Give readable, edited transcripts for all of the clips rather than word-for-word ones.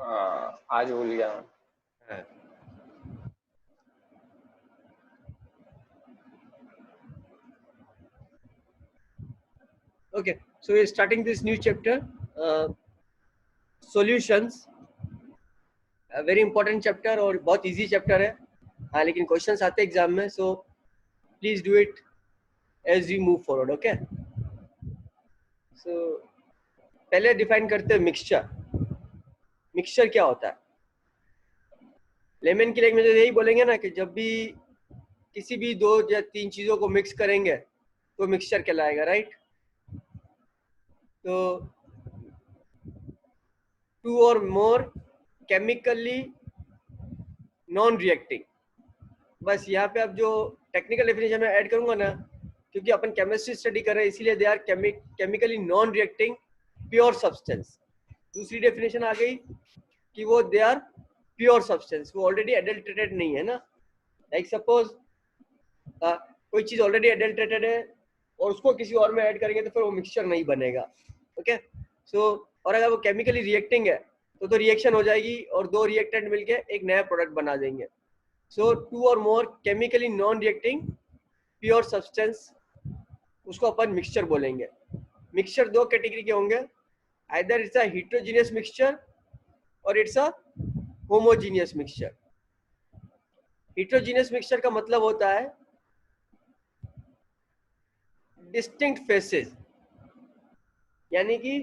आज भूल गया। हाँ. Okay, so we're starting this new chapter, solutions. Very important chapter और बहुत इजी चैप्टर है. हाँ, लेकिन क्वेश्चंस आते हैं एग्जाम में, so please do it as we move forward. Okay, so पहले डिफाइन करते हैं मिक्सचर. मिक्सचर क्या होता है? लेमन की लैंग्वेज में यही बोलेंगे ना कि जब भी किसी भी दो या तीन चीजों को मिक्स करेंगे तो मिक्सचर कहलाएगा, राइट? तो to or more chemically non reacting. बस यहाँ पे अब जो टेक्निकल डेफिनेशन में ऐड करूंगा ना, क्योंकि अपन केमिस्ट्री स्टडी कर रहे हैं इसीलिए they are chemically non reacting pure substance. दूसरी डेफिनेशन आ गई कि वो दे आर प्योर सब्सटेंस, वो ऑलरेडी एडल्ट्रेटेड नहीं है ना. लाइक सपोज कोई चीज ऑलरेडी एडल्ट्रेटेड है और उसको किसी और में ऐड करेंगे तो फिर वो मिक्सचर नहीं बनेगा. ओके, सो और अगर वो केमिकली रिएक्टिंग है तो रिएक्शन हो जाएगी और दो रिएक्टेंट मिलके एक नया प्रोडक्ट बना देंगे. So two or more chemically non reacting pure substance, उसको अपन मिक्सचर बोलेंगे. मिक्सचर दो कैटेगरी के होंगे, either it's a heterogeneous mixture or it's a homogeneous mixture. Heterogeneous mixture का मतलब होता है डिस्टिंक्ट फेसेस, यानी कि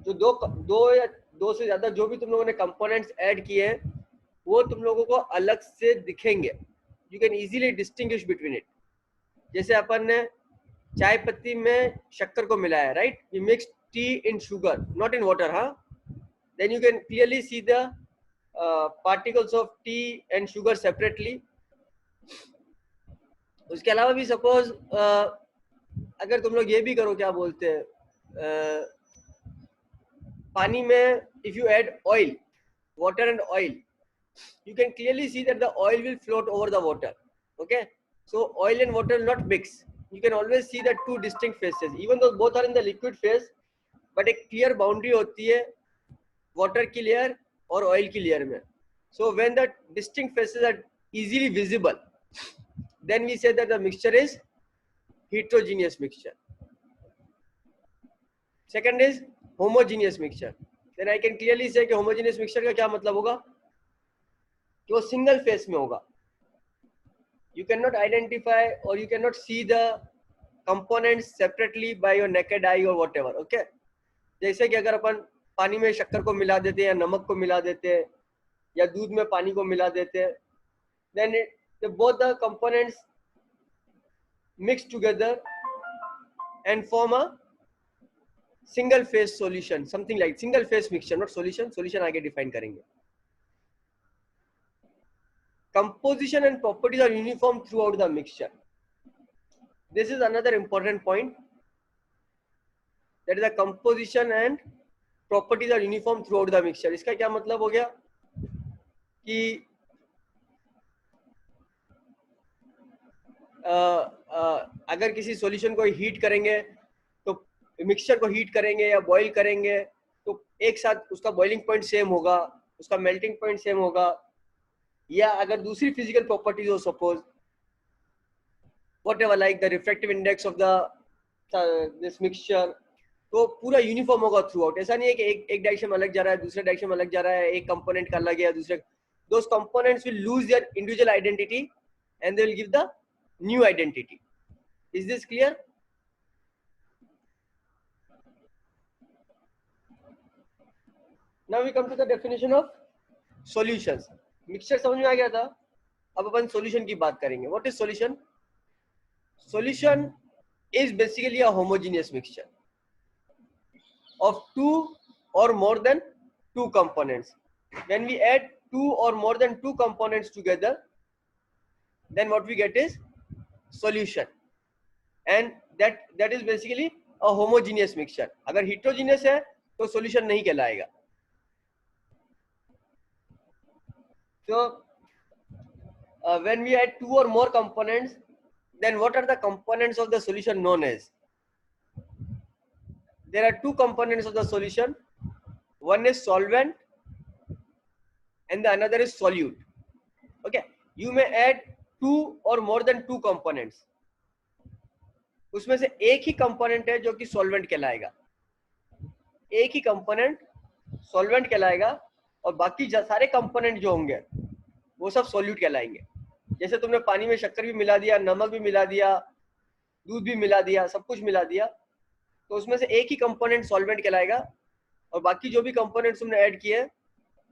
जो दो या दो से ज्यादा जो भी तुम लोगों ने कंपोनेंट्स ऐड किए हैं वो तुम लोगों को अलग से दिखेंगे. You can easily distinguish between it. जैसे अपन ने चाय पत्ती में शक्कर को मिलाया, right? We mix tea in sugar, not in water. हाँ, then you can clearly see the particles of tea and sugar separately. उसके अलावा भी सपोज अगर तुम लोग ये भी करो, क्या बोलते हैं, पानी में if you add oil, water and oil, you can clearly see that the oil will float over the water. Okay, so oil and water will not mix. You can always see the two distinct phases, even though both are in the liquid phase, but एक clear boundary होती है water की layer और oil की layer में. So when the distinct phases are easily visible, then we say that the mixture is heterogeneous mixture. Second is homogeneous mixture. Then I can clearly say कि homogeneous mixture का क्या मतलब होगा कि वो सिंगल फेस में होगा. You cannot identify or you cannot see the components separately by your naked eye or whatever. Okay, जैसे कि अगर अपन पानी में शक्कर को मिला देते हैं या नमक को मिला देते हैं या दूध में पानी को मिला देते हैं, then both the components mix together and form a single phase solution, something like single phase mixture, not solution. Solution आगे define करेंगे. Composition and properties are uniform throughout the mixture. This is another important point, that is the composition and properties are uniform throughout the mixture. इसका क्या मतलब हो गया कि अगर किसी सॉल्यूशन को हीट करेंगे तो मिक्सचर को हीट करेंगे या बॉईल करेंगे तो एक साथ उसका बॉइलिंग पॉइंट सेम होगा, उसका मेल्टिंग पॉइंट सेम होगा. या अगर दूसरी फिजिकल प्रॉपर्टीज हो, suppose whatever like the refractive index of the this mixture, तो पूरा यूनिफॉर्म होगा थ्रू आउट. ऐसा नहीं है कि एक डायरेक्शन में अलग जा रहा है, दूसरे डायरेक्शन में अलग जा रहा है, एक कंपोनेंट का अलग है दूसरे. Those components will lose their individual identity and they will give the new identity. Is this clear? Now we come to the definition of solutions. Mixture समझ में आ गया था, अब अपन सॉल्यूशन की बात करेंगे. What is solution? Solution is basically a homogeneous mixture of two or more than two components. When we add two or more than two components together, then what we get is solution, and that is basically a homogeneous mixture. अगर heterogeneous है तो solution नहीं कहलाएगा. So when we add two or more components, then what are the components of the solution known as? There are two components of the solution. One is solvent and the another is solute. Okay, you may add 2 or more than 2 components. उसमें से एक ही component है जो कि solvent कहलाएगा, एक ही component solvent कहलाएगा और बाकी सारे कंपोनेंट जो होंगे वो सब सॉल्यूट कहलाएंगे। जैसे तुमने पानी में शक्कर भी मिला दिया, नमक भी मिला दिया, दूध भी मिला दिया, सब कुछ मिला दिया, तो उसमें से एक ही कंपोनेंट सॉल्वेंट कहलाएगा और बाकी जो भी कंपोनेंट्स तुमने ऐड किए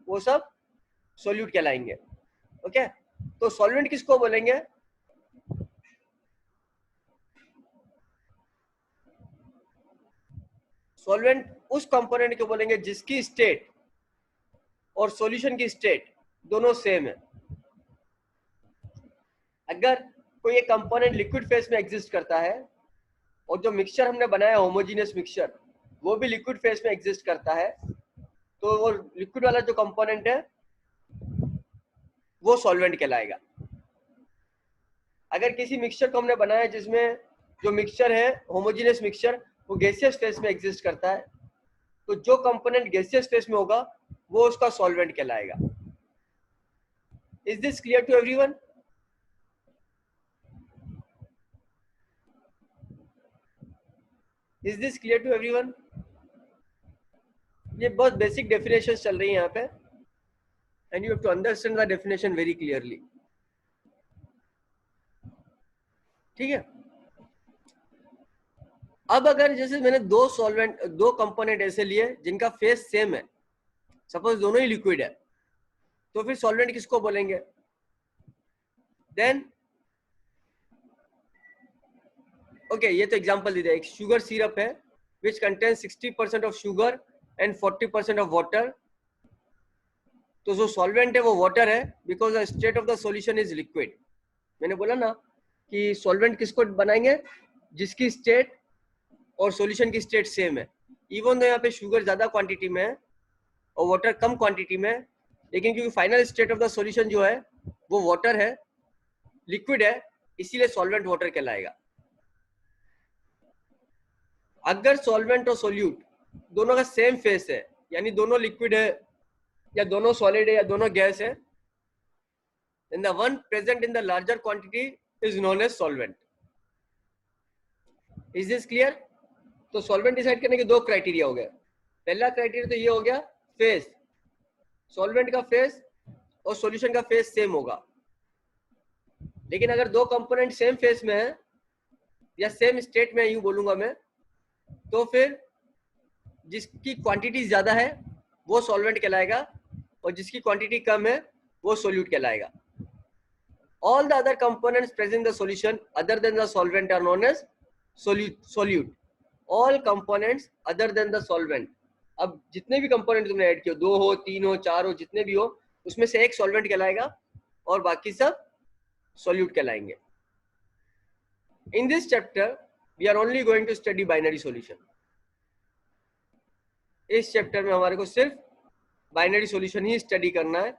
वो सब सॉल्यूट कहलाएंगे। ओके, तो सॉल्वेंट किसको बोलेंगे? सॉल्वेंट उस कंपोनेंट को बोलेंगे जिसकी स्टेट और सॉल्यूशन की स्टेट दोनों सेम है। अगर कोई एक कंपोनेंट लिक्विड फेज में एग्जिस्ट करता है और जो मिक्सचर हमने बनाया होमोजीनियस मिक्सचर वो भी लिक्विड फेज में एग्जिस्ट करता है, तो वो लिक्विड वाला जो कंपोनेंट है वो सॉल्वेंट कहलाएगा। अगर किसी मिक्सचर को हमने बनाया जिसमें जो मिक्सचर है होमोजीनियस मिक्सचर वो गैसियस फेज में एग्जिस्ट करता है, तो जो कंपोनेंट गैसियस फेज में होगा वो उसका सॉल्वेंट कहलाएगा। Is this clear to everyone? Is this clear to everyone? ये बहुत बेसिक डेफिनेशन चल रही है यहाँ पे and you have to understand the definition very clearly. ठीक है, अब अगर जैसे मैंने दो कंपोनेंट ऐसे लिए जिनका फेज सेम है, सपोज दोनों ही लिक्विड है, तो फिर सॉल्वेंट किसको बोलेंगे? देन ओके, ये तो एग्जांपल दे दिया। एक शुगर सिरप है which contains 60% of sugar and 40% of water, तो जो सॉल्वेंट है वो वाटर है because the state of the solution is liquid. मैंने बोला ना कि सॉल्वेंट किसको बनाएंगे? जिसकी स्टेट और सॉल्यूशन की स्टेट सेम है। इवन तो यहाँ पे शुगर ज्यादा क्वांटिटी में है और वाटर कम क्वांटिटी में है, लेकिन क्योंकि final state of the solution जो है वो वाटर है, लिक्विड है, इसीलिए सॉल्वेंट वाटर कहलाएगा। अगर सॉल्वेंट और सोल्यूट दोनों का सेम फेस है, यानी दोनों लिक्विड है या दोनों सॉलिड है या दोनों गैस है, then the one present in the larger quantity is known as solvent. Is this clear? तो सॉल्वेंट डिसाइड करने के दो क्राइटेरिया हो गए। पहला क्राइटेरिया तो ये हो गया फेस, सॉल्वेंट का फेस और सॉल्यूशन का फेस सेम होगा। लेकिन अगर दो कंपोनेंट सेम फेस में है या सेम स्टेट में, यूं बोलूंगा मैं, तो फिर जिसकी क्वांटिटी ज्यादा है वो सॉल्वेंट कहलाएगा और जिसकी क्वांटिटी कम है वो सोल्यूट कहलाएगा। All the other components present in the solution other than the solvent are known as solute. All components other than the solvent. अब जितने भी कंपोनेंट तुमने ऐड किए, 2 हो, 3 हो, 4 हो, जितने भी हो, उसमें से एक सॉल्वेंट कहलाएगा और बाकी सब सोल्यूट कहलाएंगे। In this chapter we are only going to study binary solution. इस चैप्टर में हमारे को सिर्फ बाइनरी सॉल्यूशन ही स्टडी करना है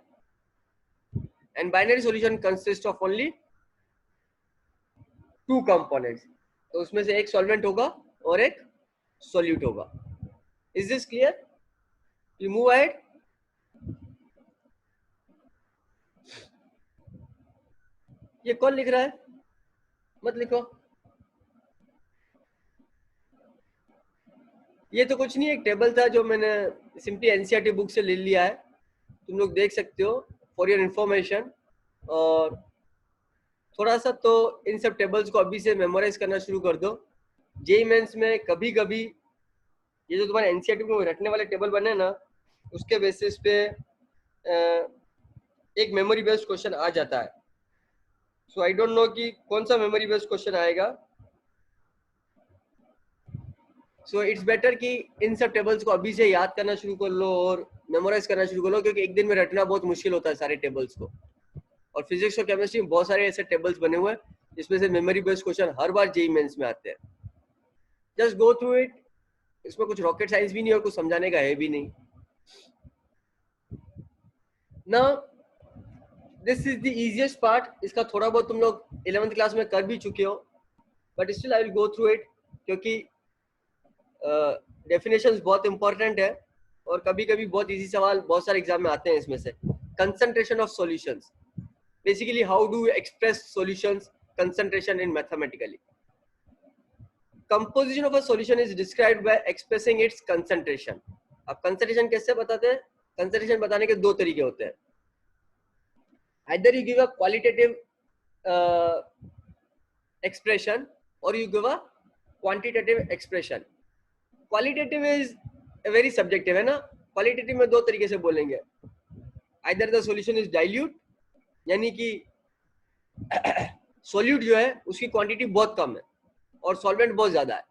and binary solution consists of only 2 components. तो उसमें से एक सॉल्वेंट होगा और एक सोल्यूट होगा। Is this clear? You move ahead. ये कौन लिख रहा है? मत लिखो। ये तो कुछ नहीं, एक टेबल था जो मैंने सिंपली एनसीईआरटी बुक से ले लिया है, तुम लोग देख सकते हो फॉर योर इंफॉर्मेशन। और थोड़ा सा तो इन सब टेबल्स को अभी से मेमोराइज करना शुरू कर दो। जेईई मेंस में कभी कभी ये जो तुम्हारे एनसीईआरटी में रटने वाले टेबल बने ना, उसके बेसिस पे एक मेमोरी बेस्ड क्वेश्चन आ जाता है। सो आई डोंट नो कि कौन सा मेमोरी बेस्ड क्वेश्चन आएगा। सो इट्स बेटर कि इन सब टेबल्स को अभी से याद करना शुरू कर लो और मेमोराइज करना शुरू कर लो, क्योंकि एक दिन में रटना बहुत मुश्किल होता है सारे टेबल्स को। और फिजिक्स और केमिस्ट्री में बहुत सारे ऐसे टेबल्स बने हुए हैं जिसमें से मेमोरी बेस्ड क्वेश्चन हर बार जेईई मेंस में आते हैं। जस्ट गो थ्रू इट, इसमें कुछ रॉकेट साइंस भी नहीं और कुछ समझाने का है भी नहीं। Now this is the easiest part. इसका थोड़ा बहुत तुम लोग 11th क्लास में कर भी चुके हो, but still I will go through it, क्योंकि डेफिनेशंस बहुत इंपॉर्टेंट है और कभी कभी बहुत इजी सवाल बहुत सारे एग्जाम में आते हैं इसमें से। concentration of solutions. Basically, how do you express solutions concentration in mathematically? Composition of a solution is described by expressing its concentration. अब concentration कैसे बताते हैं? Concentration बताने के दो तरीके होते हैं. Either you give a qualitative expression or you give a quantitative expression. Qualitative is a very subjective है ना. Qualitative में दो तरीके से बोलेंगे. Either the solution is dilute, यानी कि solute जो है उसकी quantity बहुत कम है और solvent बहुत ज्यादा है,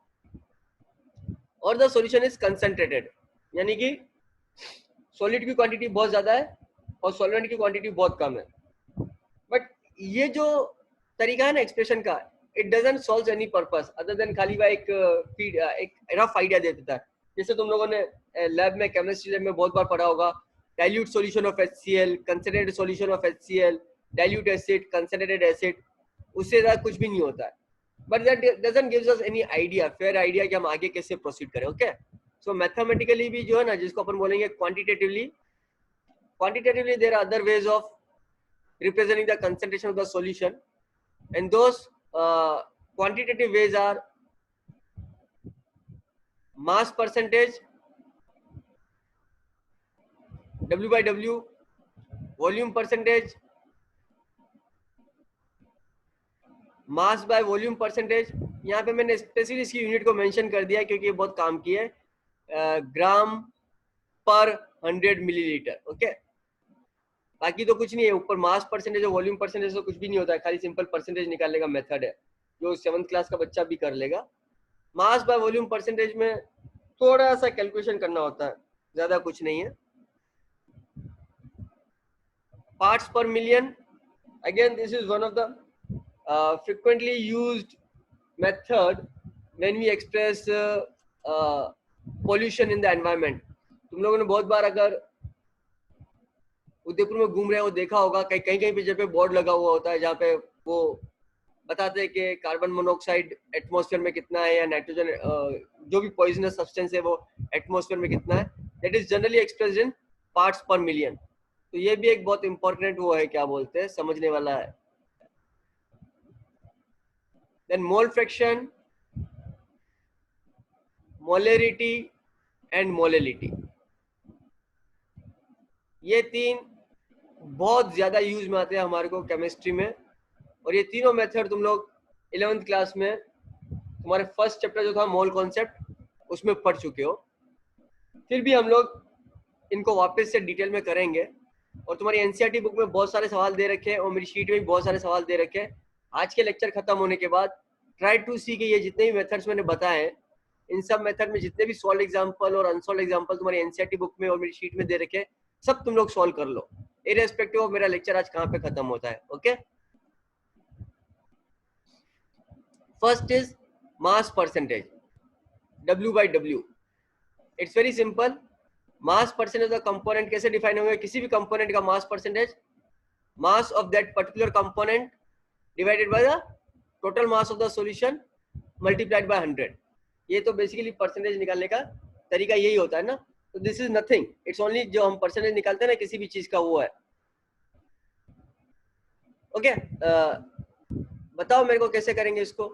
और the solution is concentrated, यानी कि solute की quantity बहुत ज्यादा है और solvent की quantity बहुत कम है. But ये जो तरीका है ना एक्सप्रेशन का, it doesn't solve any purpose other than खाली वह एक रफ आइडिया दे देता है. जैसे तुम लोगों ने लैब में केमिस्ट्री लैब में बहुत बार पढ़ा होगा, dilute solution of HCl, concentrated solution of HCl, dilute acid, concentrated acid, उससे ज़्यादा कुछ भी नहीं होता है. But that doesn't gives us any idea, fair idea कि हम आगे कैसे proceed करें. Okay, so mathematically भी जो है ना, जिसको अपन बोलेंगे quantitatively there are other ways of representing the concentration of the solution, and those quantitative ways are mass percentage, W by W, volume percentage, mass by volume percentage. यहाँ पे मैंने specially इसकी यूनिट को मेंशन कर दिया क्योंकि ये बहुत काम की है, ग्राम पर 100 मिलीलीटर. ओके, बाकी तो कुछ नहीं है. ऊपर मास परसेंटेज और वॉल्यूम परसेंटेज तो कुछ भी नहीं होता है, खाली सिंपल परसेंटेज निकालने का मेथड है जो 7th क्लास का बच्चा भी कर लेगा. मास बाय वॉल्यूम परसेंटेज में थोड़ा सा कैलकुलेशन करना होता है, ज्यादा कुछ नहीं है. पार्ट्स पर million, again this is one of the frequently used method when we express pollution in the environment. तुम लोगों ने बहुत बार अगर उदयपुर में घूम रहे हो देखा होगा, कहीं कहीं पे जब पे बोर्ड लगा हुआ होता है जहाँ पे वो बताते हैं कि कार्बन मोनोऑक्साइड एटमॉस्फेयर में कितना है या नाइट्रोजन जो भी पॉइजनस सब्सटेंस है वो एटमॉस्फेयर में कितना है. That is generally expressed in parts पर मिलियन. तो ये भी एक बहुत इंपॉर्टेंट वो है, क्या बोलते हैं, समझने वाला है. Then mole fraction, molarity and molality, ये तीन बहुत ज्यादा यूज में आते हैं हमारे को केमिस्ट्री में. और ये तीनों मेथड तुम लोग 11th क्लास में तुम्हारे फर्स्ट चैप्टर जो था मोल कॉन्सेप्ट उसमें पढ़ चुके हो. फिर भी हम लोग इनको वापस से डिटेल में करेंगे. और तुम्हारी एनसीईआरटी बुक में बहुत सारे सवाल दे रखे हैं और मेरी शीट में भी बहुत सारे सवाल दे रखे हैं. आज के लेक्चर खत्म होने के बाद ट्राई टू सी कि ये जितने भी मेथड्स मैंने बताए हैं, इन सब मेथड में जितने भी सॉल्व एग्जांपल और अनसॉल्व एग्जांपल तुम्हारी एनसीईआरटी बुक में और मेरी शीट में दे रखे हैं, सब तुम लोग सॉल्व कर लो, इररिस्पेक्टिव ऑफ मेरा लेक्चर आज कहाँ पे खत्म होता है. Okay, first is mass percentage, W by W. It's very simple. Mass percentage of the component कैसे डिफाइन होंगे? किसी भी कंपोनेंट का mass percentage, mass of that particular component divided by the total mass of the solution multiplied by 100. ये तो basically percentage निकालने का तरीका यही होता है ना. तो this is nothing, it's only जो हम परसेंटेज निकालते हैं ना किसी भी चीज का, वो है. ओके, बताओ मेरे को कैसे करेंगे इसको.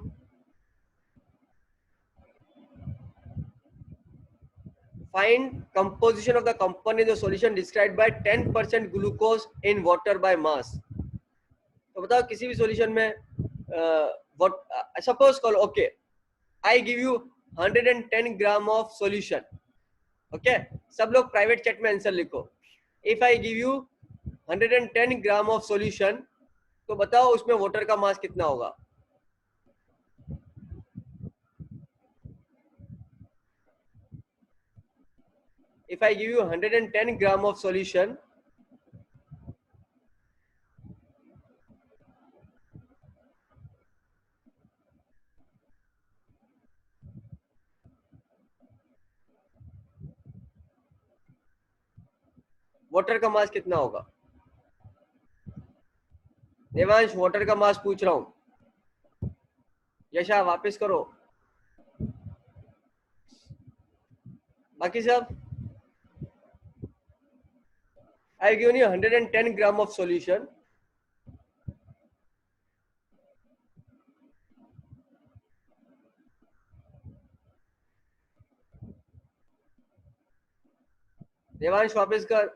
Find composition of the component of the solution described by 10% glucose in water by mass. तो बताओ किसी भी सॉल्यूशन में suppose call, okay, I give you 110 gram of solution. Okay, सब लोग प्राइवेट चैट में आंसर लिखो. If I give you 110 gram of solution, तो बताओ उसमें वाटर का मास कितना होगा. If I give you 110 gram of solution, water का मास कितना होगा? देवांश, वाटर का मास पूछ रहा हूं. यशा, वापस करो. बाकी सब I have given you 110 gram of solution. Devansh वापस कर.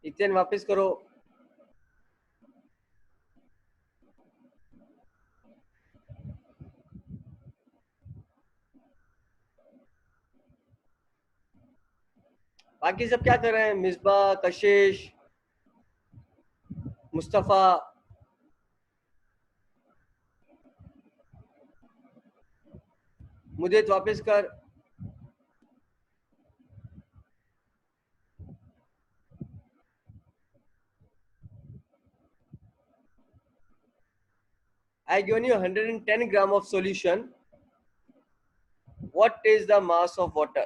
इतने वापस करो. बाकी सब क्या कर रहे हैं? मिसबा, कशिश, मुस्तफा. मुझे वापस कर. I given you 110 gram of solution. What is the mass of water?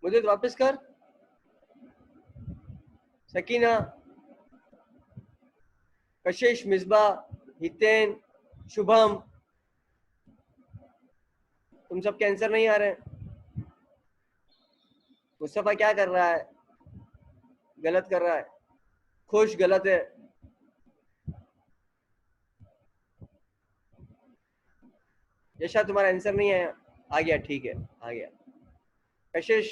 मुझे वापस कर. सकीना, कशिश, मिसबा, हितेन, शुभम. तुम सब कैंसर नहीं आ रहे हैं. मुस्तफा क्या कर रहा है? गलत कर रहा है. खुश गलत है. यशा तुम्हारा आंसर नहीं आया. आ गया, ठीक है, आ गया. कशिश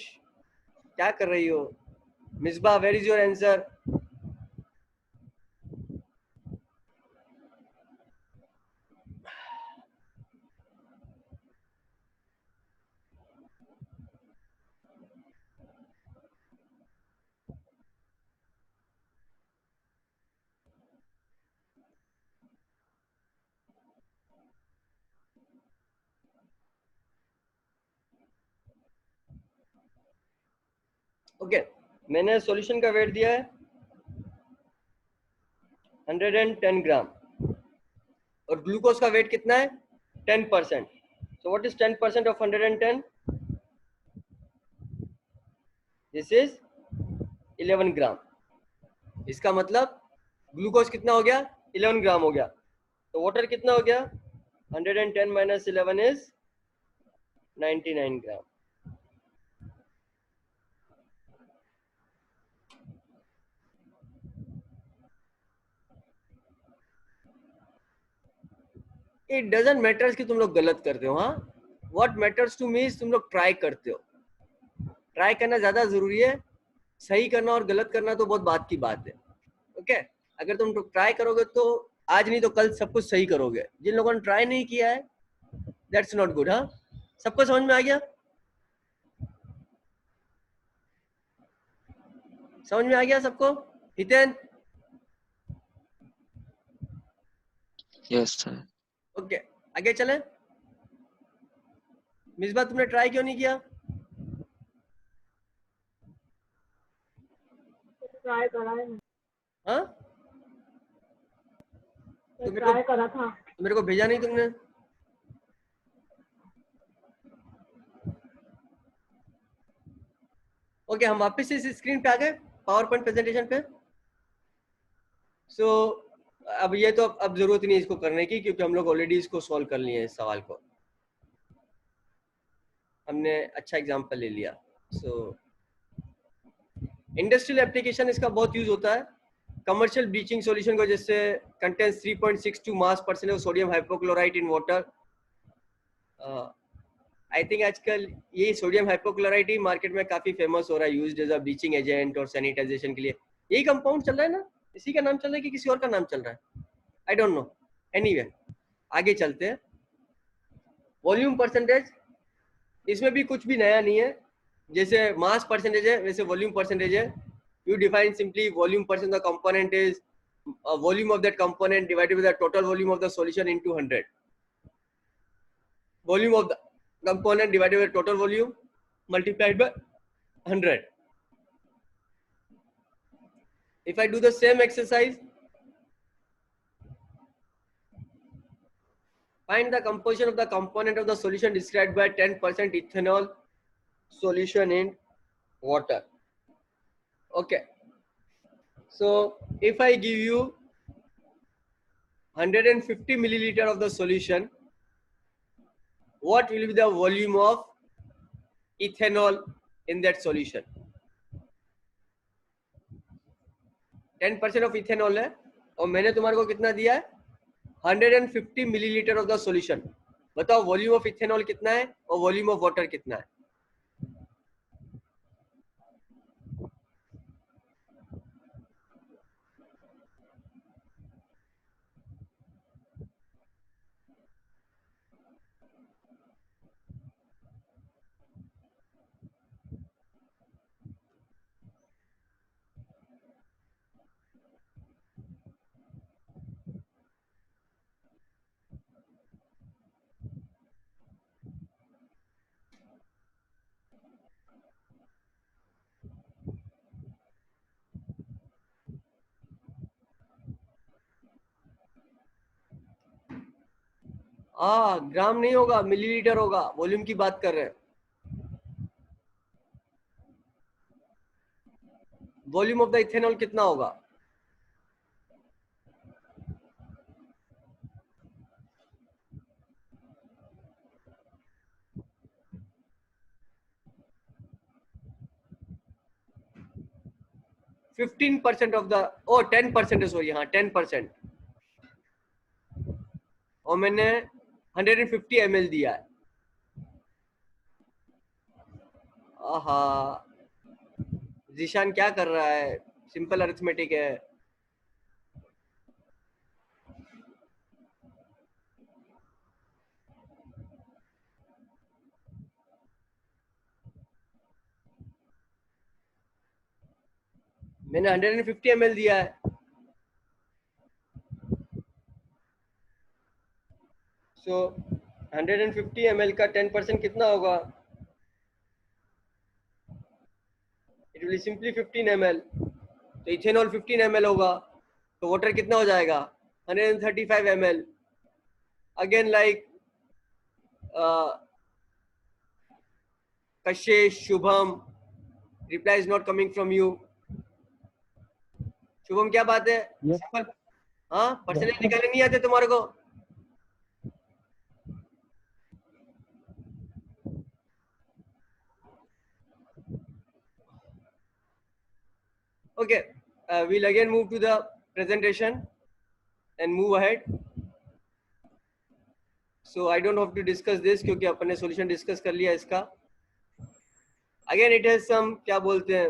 क्या कर रही हो? Misba, where is your answer? Okay, मैंने सॉल्यूशन का वेट दिया है 110 ग्राम और ग्लूकोज का वेट कितना है? 10%. So what is 10% of 110? This is 11 ग्राम. इसका मतलब ग्लूकोज कितना हो गया? 11 ग्राम हो गया. तो वाटर कितना हो गया? 110 minus 11 is 99 gram. It doesn't matters कि तुम लोग गलत करते हो. हाँ, what matters to me is तुम लोग ट्राई करते हो. ट्राई करना ज्यादा जरूरी है. सही करना और गलत करना तो बहुत बात की बात है. ओके, अगर तुम ट्राई करोगे तो आज नहीं तो कल सब कुछ सही करोगे. जिन लोगों ने ट्राई नहीं किया है, दैट्स नॉट गुड. हाँ, सबको समझ में आ गया? समझ में आ गया सबको? हितेन? Yes sir. ओके, आगे चले. मिसबा, तुमने ट्राई क्यों नहीं किया? ट्राई करा है. हाँ, ट्राई करा था. मेरे को भेजा नहीं तुमने. ओके, हम वापस से इस स्क्रीन पे आ गए, पावर पॉइंट प्रेजेंटेशन पे. सो अब ये तो अब जरूरत नहीं इसको करने की, क्योंकि हम लोग ऑलरेडी इसको सॉल्व कर लिए इस सवाल को. हमने अच्छा एग्जांपल ले लिया. सो इंडस्ट्रियल एप्लीकेशन इसका बहुत यूज होता है. कमर्शियल ब्लीचिंग सॉल्यूशन को जैसे contains 3.62 mass percent of sodium hypochlorite in water. I think आजकल ये सोडियम हाइपोक्लोराइट ही मार्केट में काफी फेमस हो रहा है, used as a bleaching agent और सैनिटाइजेशन के लिए. यही कंपाउंड चल रहा है ना? इसी का नाम चल रहा है कि किसी और का नाम चल रहा है? I don't know. एनीवे, आगे चलते हैं. वॉल्यूम परसेंटेज, इसमें भी कुछ भी नया नहीं है. जैसे मास परसेंटेज है वैसे वॉल्यूम परसेंटेज है. You define simply volume percent the component is volume of that component divided by the total volume of the solution into 100. Volume of the component divided by total volume multiplied by 100. If I do the same exercise, Find the composition of the component of the solution described by 10% ethanol solution in water. Okay. So if I give you 150 milliliter of the solution, what will be the volume of ethanol in that solution? 10% of ethanol है और मैंने तुम्हारे को कितना दिया है 150 millilitre of the solution. बताओ volume of ethanol कितना है और वॉल्यूम ऑफ वाटर कितना है? ग्राम नहीं होगा, मिलीलीटर होगा. वॉल्यूम की बात कर रहे हैं. वॉल्यूम ऑफ द इथेनॉल कितना होगा? फिफ्टीन परसेंट ऑफ द 10% है, सॉरी, हाँ 10%. और मैंने 150 ml दिया है. आहा, जीशान क्या कर रहा है? सिंपल अरिथमेटिक है. मैंने 150 ml दिया है. सो 150 ml का 10% कितना होगा? It will simply 15 ml. तो इथेनॉल 15 ml होगा. तो वाटर कितना हो जाएगा? 135 ml. Again like Kashish, Shubham, reply is not coming from you. Shubham क्या बात है? सिंपल. हाँ, परसेंटेज निकालने नहीं आते तुम्हारे को? Okay, we'll again move to the presentation and move ahead. So I don't have to discuss this क्योंकि अपने solution discuss कर लिया इसका. Again it has some क्या बोलते हैं,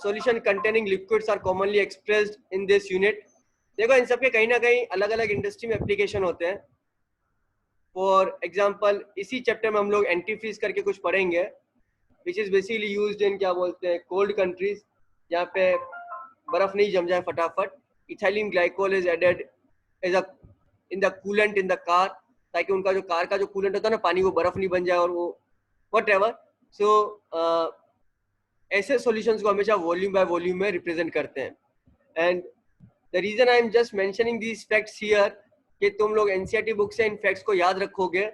solution containing liquids are commonly expressed in this unit. देखो इन सब के कहीं ना कहीं अलग अलग इंडस्ट्री में एप्लीकेशन होते हैं. फॉर एग्जाम्पल इसी चैप्टर में हम लोग एंटीफ्रीज करके कुछ पढ़ेंगे, which is basically used in क्या बोलते हैं कोल्ड कंट्रीज, जहाँ पे बर्फ नहीं जम जाए फटाफट. Ethylene glycol is added as a in the coolant in the car, ताकि उनका जो कार का जो कूलेंट होता है ना पानी, वो बर्फ नहीं बन जाए और वो व्हाटएवर. सो ऐसे सॉल्यूशंस को हमेशा वॉल्यूम बाय वॉल्यूम में रिप्रेजेंट करते हैं. And the reason I am just mentioning these facts here कि तुम लोग एनसीईआरटी बुक से इन फैक्ट्स को याद रखोगे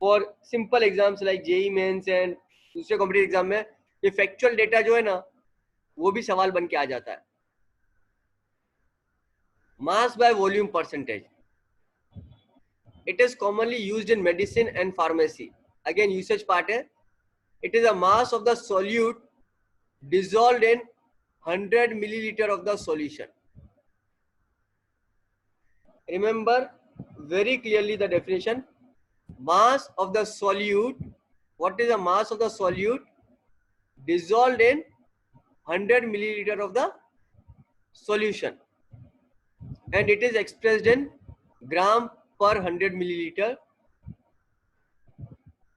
for simple exams like JEE mains and दूसरे कॉम्पिटिटिव एग्जाम में. ये फैक्चुअल डेटा जो है ना वो भी सवाल बन के आ जाता है. Mass by volume percentage, it is commonly used in medicine and pharmacy. Again usage part है. It is a mass of the solute dissolved in 100 milliliter of the solution. Remember very clearly the definition. Mass of the solute. What is the mass of the solute dissolved in 100 milliliter of the solution, and it is expressed in gram per 100 milliliter,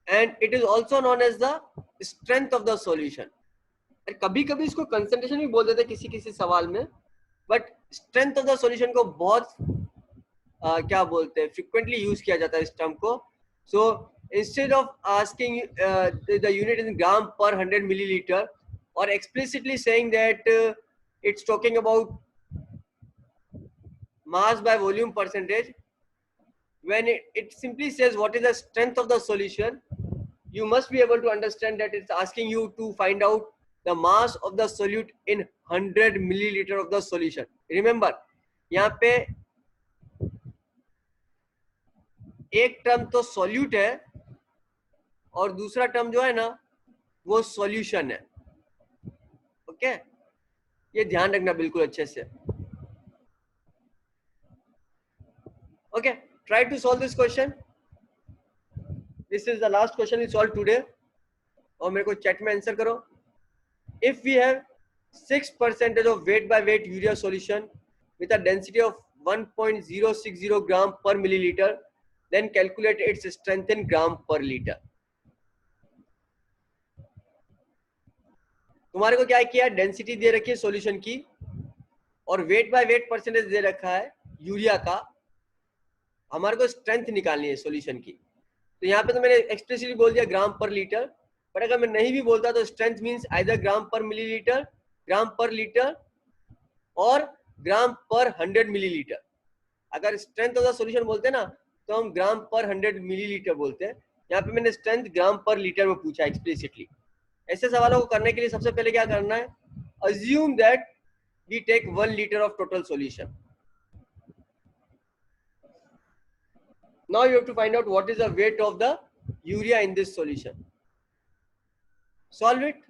and it is also known as the strength of the solution. कभी कभी इसको concentration भी बोल देते हैं किसी किसी सवाल में, but strength of the solution को बहुत क्या बोलते हैं फ्रीक्वेंटली यूज किया जाता है इस टर्म को. So instead of asking the unit in gram per 100 millilitre और explicitly saying that it's talking about mass by volume percentage, when it simply says what is the strength of the solution, you must be able to understand that it's asking you to find out the mass of the solute in 100 milliliter of the solution. Remember, यहाँ पे एक term तो solute है और दूसरा term जो है ना वो सॉल्यूशन है. ओके, ये ध्यान रखना बिल्कुल अच्छे से. Okay, try to solve this question. This is the last question we solve today. और मेरे को चैट में आंसर करो. If we have 6% of weight by weight urea solution with a density of 1.060 gram per milliliter, then calculate its strength in gram per liter. तुम्हारे को क्या किया, density दे रखी है सॉल्यूशन की और वेट बाय वेट परसेंटेज दे रखा है यूरिया का. हमारे को स्ट्रेंथ निकालनी है सॉल्यूशन की. तो यहाँ पे तो मैंने एक्सप्रेसिवली बोल दिया ग्राम पर लीटर, बट अगर मैं नहीं भी बोलता तो स्ट्रेंथ मींस आइदर ग्राम पर मिलीलीटर, ग्राम पर लीटर और ग्राम पर 100 मिलीलीटर. अगर स्ट्रेंथ ऑफ द सॉल्यूशन बोलते हैं ना तो हम ग्राम पर 100 मिलीलीटर बोलते हैं. यहाँ पे मैंने स्ट्रेंथ ग्राम पर लीटर में पूछा एक्सप्लिसिटली. ऐसे सवालों को करने के लिए सबसे पहले क्या करना है, assume that we take 1 litre of total solution. Now you have to find out what is the weight of the urea in this solution. Solve it.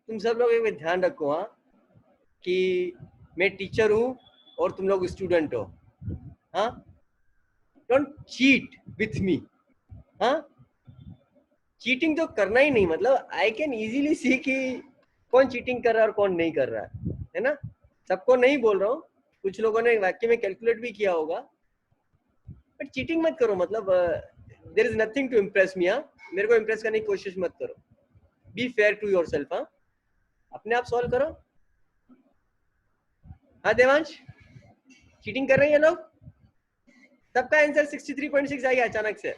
तुम सब लोग एक ध्यान रखो हाँ, कि मैं टीचर हूँ और तुम लोग स्टूडेंट हो. हाँ, डोंट चीट विथ मी. हाँ, चीटिंग तो करना ही नहीं. मतलब आई कैन इजीली सी कि कौन चीटिंग कर रहा है और कौन नहीं कर रहा है ना. सबको नहीं बोल रहा हूँ, कुछ लोगों ने वाक्य में कैलकुलेट भी किया होगा, बट चीटिंग मत करो. मतलब there is nothing to impress me. हाँ, मेरे को इम्प्रेस करने की कोशिश मत करो. Be fair to yourself. हाँ, अपने आप सॉल्व करो. हाँ देवांश, चीटिंग कर रहे हैं लोग. सबका आंसर 63.6 आ गया अचानक से.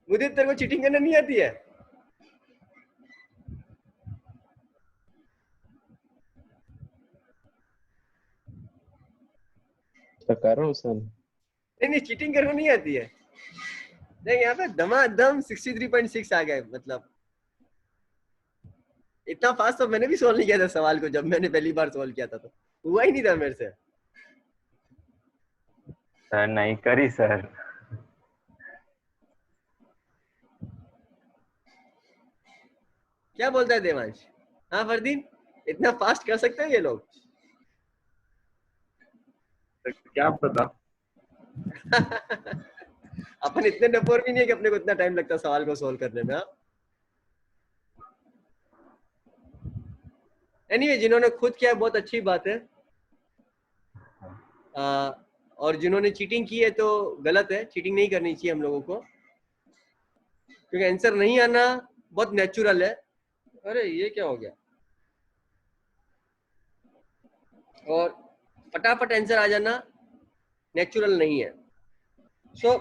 मुझे तेरे को चीटिंग करना नहीं आती है. तो कर रहा हूँ सर. नहीं, चीटिंग करना नहीं आती है. देख यहाँ पे धमाधम 63.6 आ गए. मतलब इतना फास्ट तो मैंने भी सॉल्व नहीं किया था सवाल को. जब मैंने पहली बार सॉल्व किया था तो हुआ ही नहीं था मेरे से. सर नहीं करी सर. क्या बोलता है देवांश? हाँ फरदीन, इतना फास्ट कर सकते हैं ये लोग? क्या पता। अपन इतने डफोर भी नहीं है कि अपने को इतना टाइम लगता सवाल को सोल्व करने में। एनीवे, जिन्होंने खुद किया बहुत अच्छी बात है, और जिन्होंने चीटिंग की है तो गलत है। चीटिंग नहीं करनी चाहिए हम लोगों को, क्योंकि आंसर नहीं आना बहुत नेचुरल है। अरे ये क्या हो गया? और फटाफट आंसर आ जाना नेचुरल नहीं है। So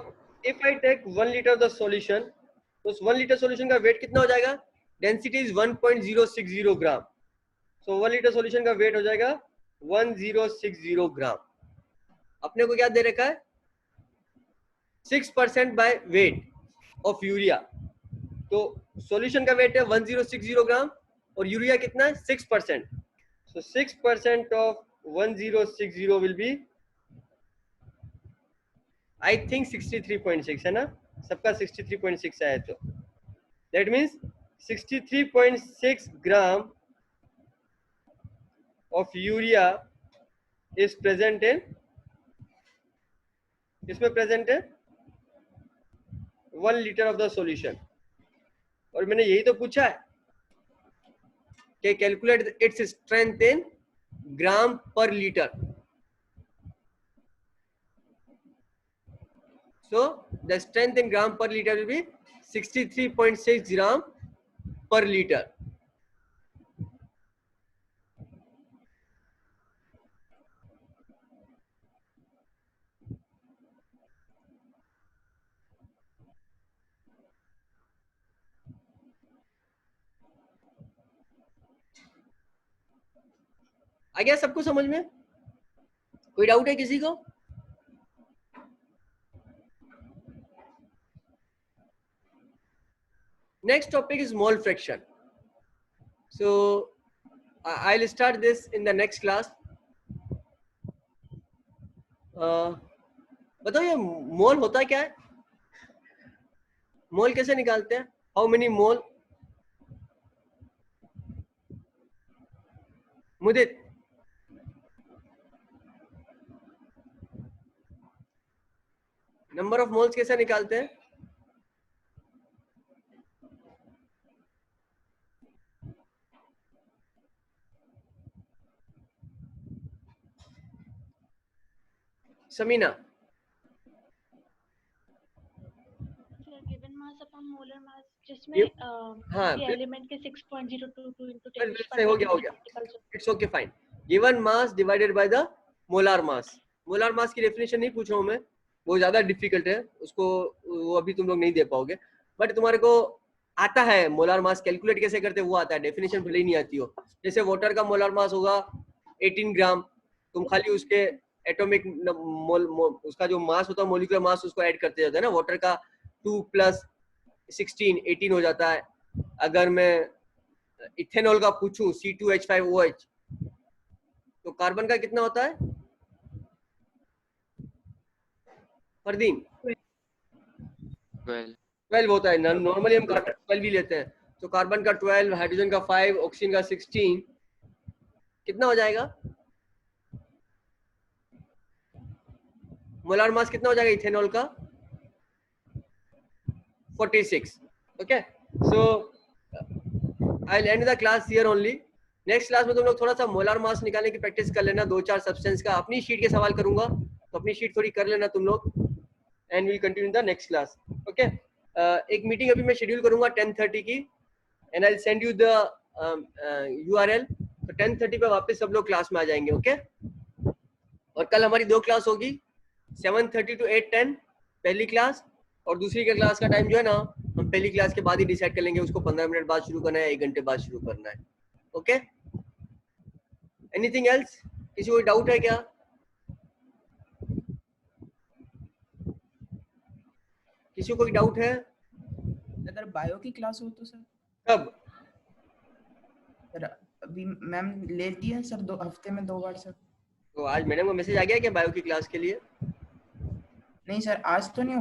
if I take 1 litre of the solution, तो उस 1 लीटर सॉल्यूशन का वेट कितना हो जाएगा? Density is 1.060 gram. So 1 litre solution का वेट हो जाएगा 1060 ग्राम। अपने को क्या दे रखा है? 6% बाय वेट ऑफ यूरिया। तो सॉल्यूशन का वेट है 1060 ग्राम और यूरिया कितना है? 6%। सो 6% of 1060 will be, I think 63.6 है ना? सबका 63.6 आया, तो that means 63.6 gram of urea is present in, इसमें प्रेजेंट है 1 लीटर ऑफ द सॉल्यूशन। और मैंने यही तो पूछा है कि calculate its strength in gram पर litre. So the strength in gram per liter will be 63.6 gram per liter. आ गया सबको समझ में? कोई डाउट है किसी को? Next topic is mole fraction. So I'll start this in the next class. बताओ ये मोल होता क्या है? मोल कैसे निकालते हैं? How many mole? Mudit, number of moles कैसे निकालते हैं? Samina, given mass upon molar mass, जिसमें हाँ, किसी एलिमेंट के 6.022 into 10 से हो गया। It's okay, fine. Given mass divided by the molar mass. Molar mass की डेफिनेशन नहीं पूछ रहा हूं मैं, वो ज्यादा डिफिकल्ट है, उसको वो अभी तुम लोग नहीं दे पाओगे। बट तुम्हारे को आता है मोलार मास कैलकुलेट कैसे करते हैं, वो आता है। डेफिनेशन भले ही नहीं आती हो। जैसे वाटर का मोलार मास होगा 18 ग्राम, तुम खाली उसके एटॉमिक उसका जो मास होता है, मोलिकुलर मास, उसको ऐड करते जाते हैं ना। वाटर का 2 + 16 18 हो जाता है। अगर मैं इथेनॉल का पूछूं C2H5OH, तो कार्बन का कितना होता है फरदीन? 12 होता है। नॉर्मली हम 12 ही लेते हैं। तो कार्बन का 12, हाइड्रोजन का 5, ऑक्सीजन का 16, कितना हो जाएगा? मोलार मास कितना हो जाएगा इथेनॉल का? 46। Okay, so I will and the class here only. Next class में तुम लोग थोड़ा सा मोलार मास निकालने की प्रैक्टिस कर लेना, 2-4 सब्सटेंस का। अपनी शीट के सवाल करूंगा, तो अपनी शीट थोड़ी कर लेना तुम लोग, and will continue the next class. Okay, एक मीटिंग अभी मैं शेड्यूल करूंगा 10:30 की, and I will send you the URL। तो 10:30 पे वापस सब लोग क्लास में आ जाएंगे। ओके, और कल हमारी 2 क्लास होगी, 7:30 to 8:10 पहली क्लास, और दूसरी के क्लास का टाइम जो है ना, हम पहली क्लास के बाद ही डिसाइड कर लेंगे, उसको 15 मिनट बाद शुरू करना है, 1 घंटे बाद शुरू करना है। Okay, anything else? किसी को डाउट है क्या? किसी को कोई डाउट है? अगर बायो की क्लास हो तो सर? कब? सर अभी मैम लेती है सर, 2 हफ्ते में 2 बार सर। तो आज मैडम का मैसेज आ गया क्या बायो की क्लास के लिए? नहीं सर, आज तो नहीं